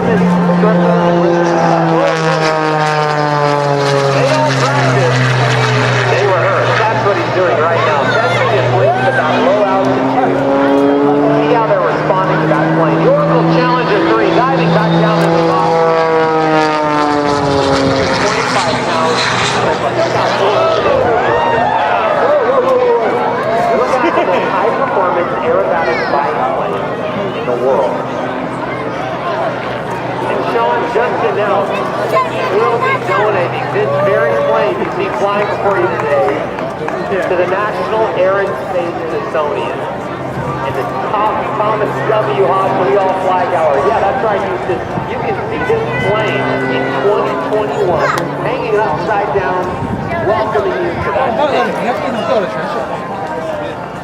performance instructors with they don't practice, they rehearse. That's what he's doing right now. Testing his wings at that low altitude. See how they're responding to that plane. The Oracle Challenger 3 diving back down to the bottom. 25 pounds. Look at the most high-performance aerobatic flying plane in the world. And Sean just announced he will be donating this very plane you see flying before you today to the National Air and Space Smithsonian and the Thomas W. Hospital All Flag Hour. Yeah, that's right, Houston. You can see this plane in 2021 hanging upside down, welcoming you to that stage.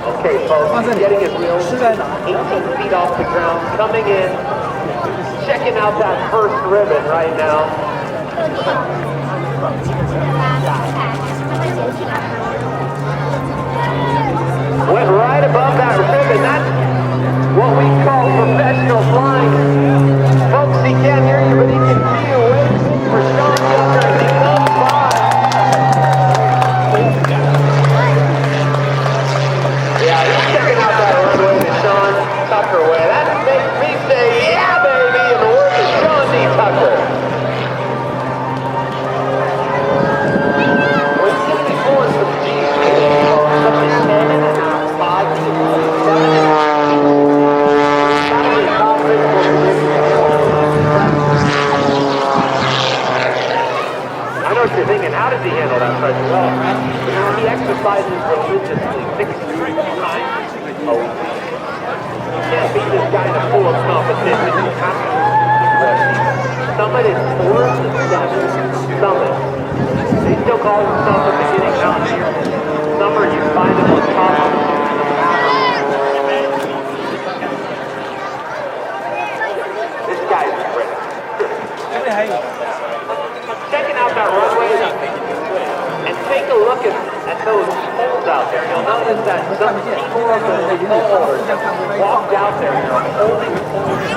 Okay, folks, he's getting his wheels 18 feet off the ground, coming in, checking out that first ribbon right now. Went right above that ribbon. That's what we call professional flying. Folks, he can't hear you, but he can see you waiting for Sean Tucker as he comes by. Yeah, he's checking out that runway to Sean Tucker way. That makes me say, yeah, baby, in the words of Sean D. Tucker. Well, he's going to be pulling some G's today, folks. Up to 10.5, 5, 6, 7, 8. I know what you're thinking, how does he handle that pressure? Well, you know, he exercises religiously 6 times a week. You can't beat this guy in a full of competition. You have to keep resting. Summit is 4 to 7. Summit. They still call themselves the beginning mountaineer. Summer, you find them on top of the This guy's great. Checking out that runway and take a look at those poles out there. You'll notice that some people of the poles walked out there and are holding poles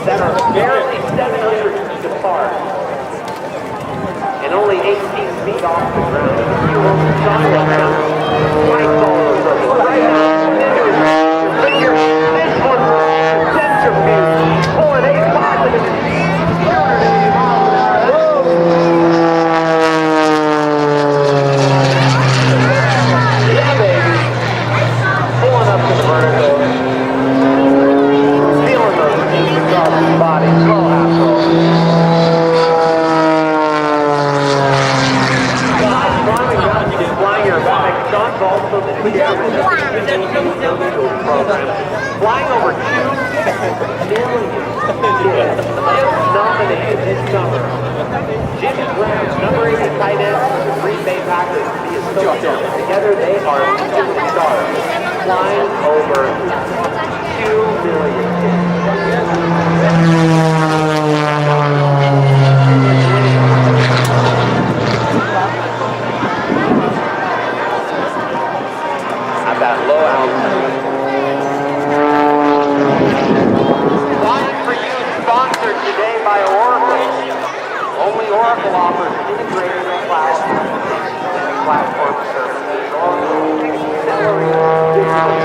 that are barely 700 feet apart and only 18 feet off the ground. You will shine them down. Lights all over. Right now, this one's centrifuge. Pulling 8 positive. 280 miles an hour. Yeah, baby. Pulling up to the vertical. Feeling those knees across his body. Slow half roll. Flying aerobatic. Sean's also the chairman of the program. Flying over 2 million kids nominated this summer. Jimmy Graham, number 80 tight end for the Green Bay Packers, to be his coach. Together they are superstars. Flying over 2 million kids. At that low altitude. Flying for you, sponsored today by Oracle. Only Oracle offers integrated cloud and platform services. Oracle accelerates digital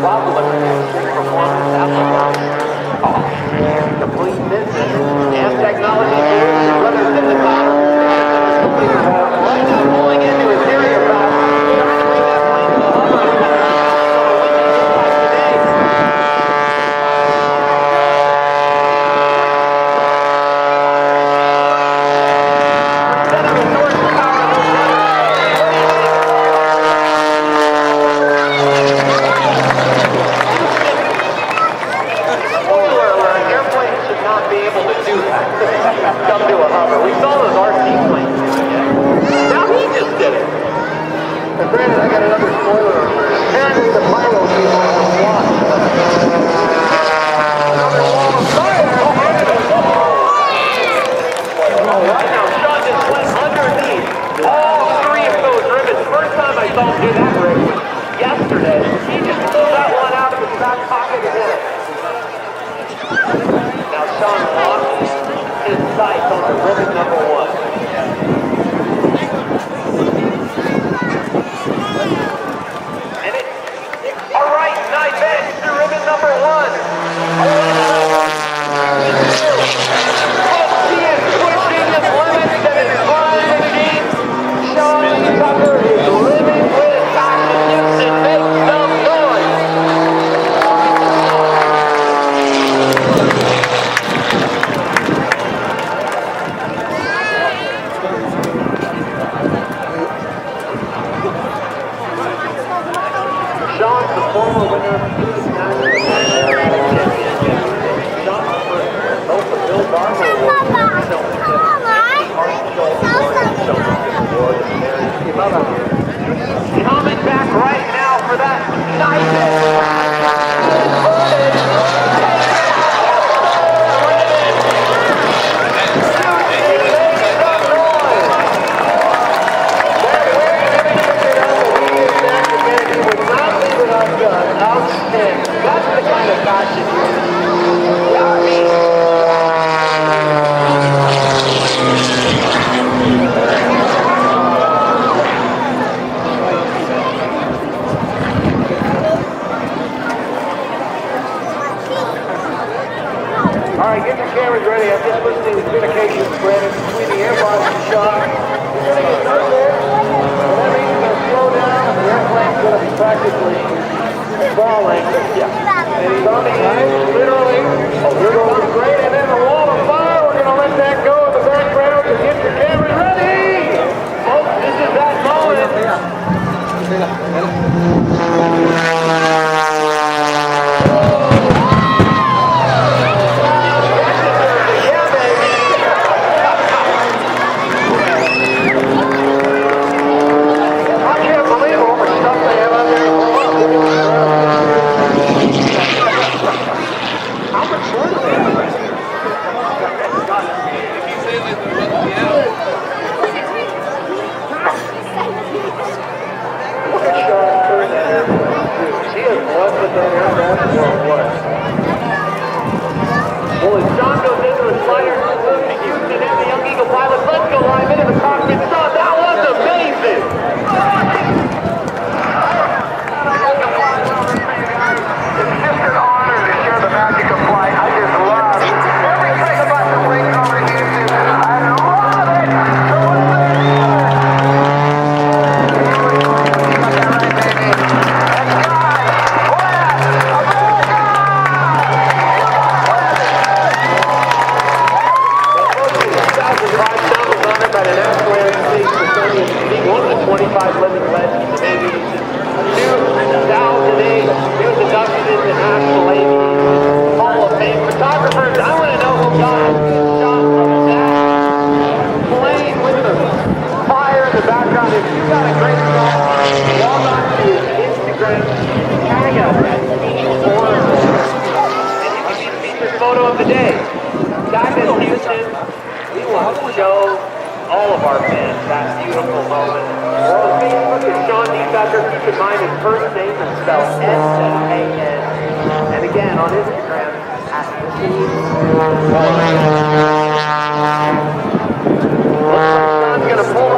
while delivering performance applications. Complete business and technology solutions, whether it's in the cloud or right now pulling into his area about trying to bring that plane to the hover. Now Sean lost his sights on the ribbon number 1. And it, all right, nice edge to ribbon number 1. He is pushing his limits and is flying. Sean Tucker is living with passion and make some noise. Sean's the former winner of the National Aerobatic Championship. Sean was both the Bill Barber Award and the coming back right now for that nice outstanding. That's the kind of passion you All right, get your cameras ready. I'm just listening to communication spreading between the airbus and Sean. You're going to get done there. And that means you're going to slow down, and the airplane's going to be practically falling. Yeah. And he's on the edge, literally. Oh, you're going great. And then the wall of fire, we're going to let that go in the background. So get your cameras ready. Folks, this is that moment. Well, as John goes into the slider, Houston and the Young Eagle pilots, let's go live into the cockpit. Son, that was amazing! It's just an honor to share the magic of flight. I just love everything about the wing over Houston. I love it! Photo of the day. Back in Houston, we want to show all of our fans that beautiful moment. Well, Facebook is Sean D. Tucker. Keep in mind his first name is spelled S-E-A-N. And again, on Instagram, at Sean's going to pull up.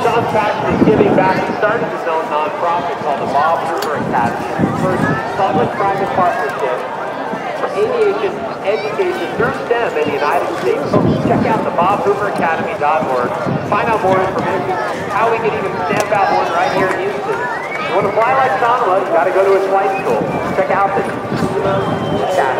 Sean's passion is giving back. He started his own nonprofit called the Bob Hoover Academy. It's the first public-private partnership for aviation education through STEM in the United States. So check out the bobhooveracademy.org. Find out more information, how we can even stamp out one right here in Houston. If you want to fly like Sean was, you got to go to his flight school. Check out the Academy.